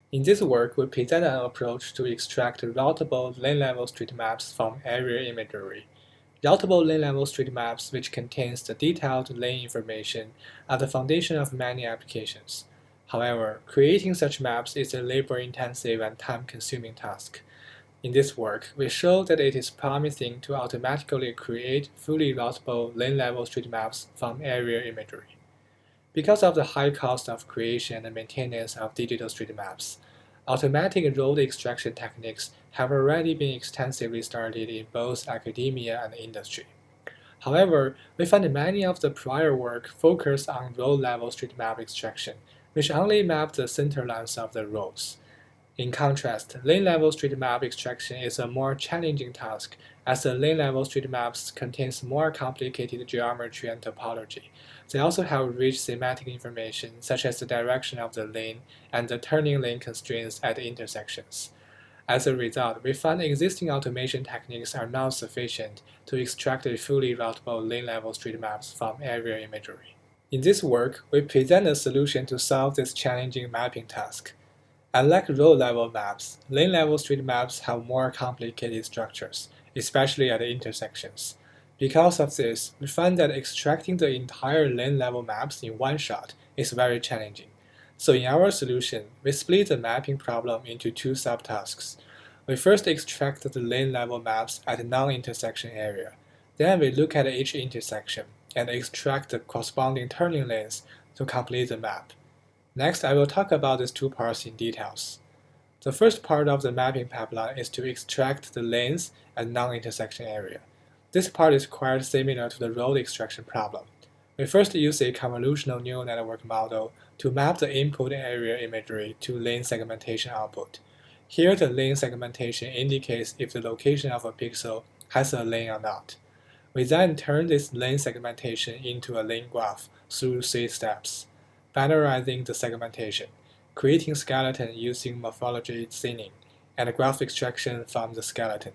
In this work, we present an approach to extract routable lane-level street maps from area imagery. Routable lane-level street maps, which contains the detailed lane information, are the foundation of many applications. However, creating such maps is a labor-intensive and time-consuming task. In this work, we show that it is promising to automatically create fully routable lane-level street maps from area imagery. Because of the high cost of creation and maintenance of digital street maps, automatic road extraction techniques have already been extensively studied in both academia and industry. However, we find many of the prior work focused on road-level street map extraction, which only map the center lines of the roads. In contrast, lane-level street map extraction is a more challenging task, as the lane-level street maps contains more complicated geometry and topology. They also have rich semantic information, such as the direction of the lane and the turning lane constraints at intersections. As a result, we find existing automation techniques are not sufficient to extract a fully routable lane-level street maps from area imagery. In this work, we present a solution to solve this challenging mapping task. Unlike road-level maps, lane-level street maps have more complicated structures, especially at intersections. Because of this, we find that extracting the entire lane-level maps in one shot is very challenging. So in our solution, we split the mapping problem into two subtasks. We first extract the lane-level maps at a non-intersection area. Then we look at each intersection and extract the corresponding turning lanes to complete the map. Next, I will talk about these two parts in details. The first part of the mapping pipeline is to extract the lanes at non-intersection area. This part is quite similar to the road extraction problem. We first use a convolutional neural network model to map the input area imagery to lane segmentation output. Here, the lane segmentation indicates if the location of a pixel has a lane or not. We then turn this lane segmentation into a lane graph through 3 steps. Binarizing the segmentation, creating skeleton using morphology thinning, and graph extraction from the skeleton.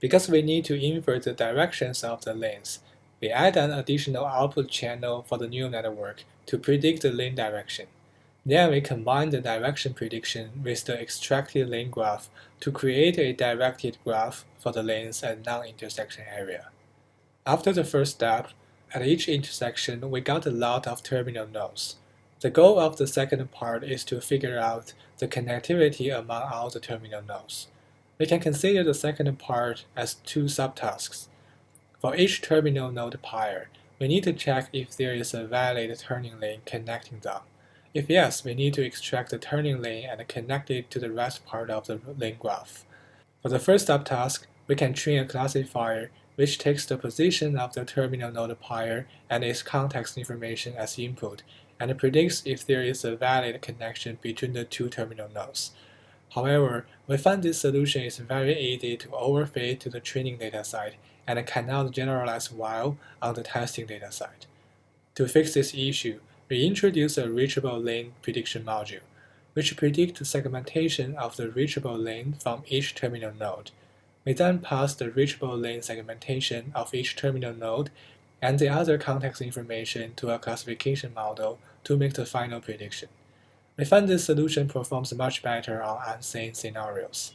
Because we need to invert the directions of the lanes, we add an additional output channel for the neural network to predict the lane direction. Then we combine the direction prediction with the extracted lane graph to create a directed graph for the lanes at non-intersection area. After the first step, at each intersection we got a lot of terminal nodes. The goal of the second part is to figure out the connectivity among all the terminal nodes. We can consider the second part as two subtasks. For each terminal node pair, we need to check if there is a valid turning lane connecting them. If yes, we need to extract the turning lane and connect it to the rest part of the lane graph. For the first subtask, we can train a classifier which takes the position of the terminal node pair and its context information as input, and predicts if there is a valid connection between the two terminal nodes. However, we find this solution is very easy to overfit to the training dataset and cannot generalize well on the testing dataset. To fix this issue, we introduce a reachable lane prediction module, which predicts segmentation of the reachable lane from each terminal node. We then pass the reachable lane segmentation of each terminal node and the other context information to a classification model to make the final prediction. We find this solution performs much better on unseen scenarios.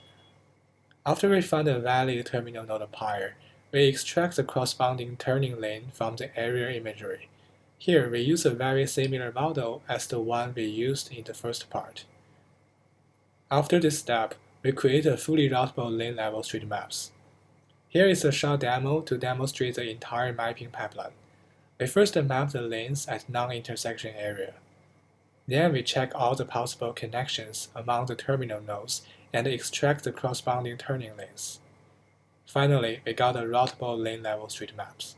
After we find a valid terminal node pair, we extract the corresponding turning lane from the area imagery. Here, we use a very similar model as the one we used in the first part. After this step, we create a fully routable lane-level street maps. Here is a short demo to demonstrate the entire mapping pipeline. We first map the lanes at non-intersection area. Then we check all the possible connections among the terminal nodes and extract the corresponding turning lanes. Finally, we got a routable lane-level street maps.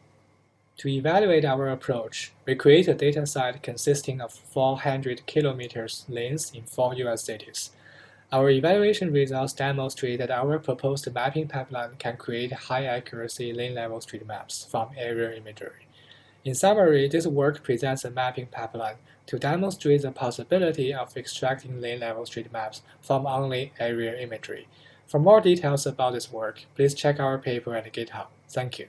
To evaluate our approach, we create a dataset consisting of 400 kilometers lanes in 4 US cities. Our evaluation results demonstrate that our proposed mapping pipeline can create high-accuracy lane-level street maps from area imagery. In summary, this work presents a mapping pipeline to demonstrate the possibility of extracting lane-level street maps from only area imagery. For more details about this work, please check our paper at GitHub. Thank you.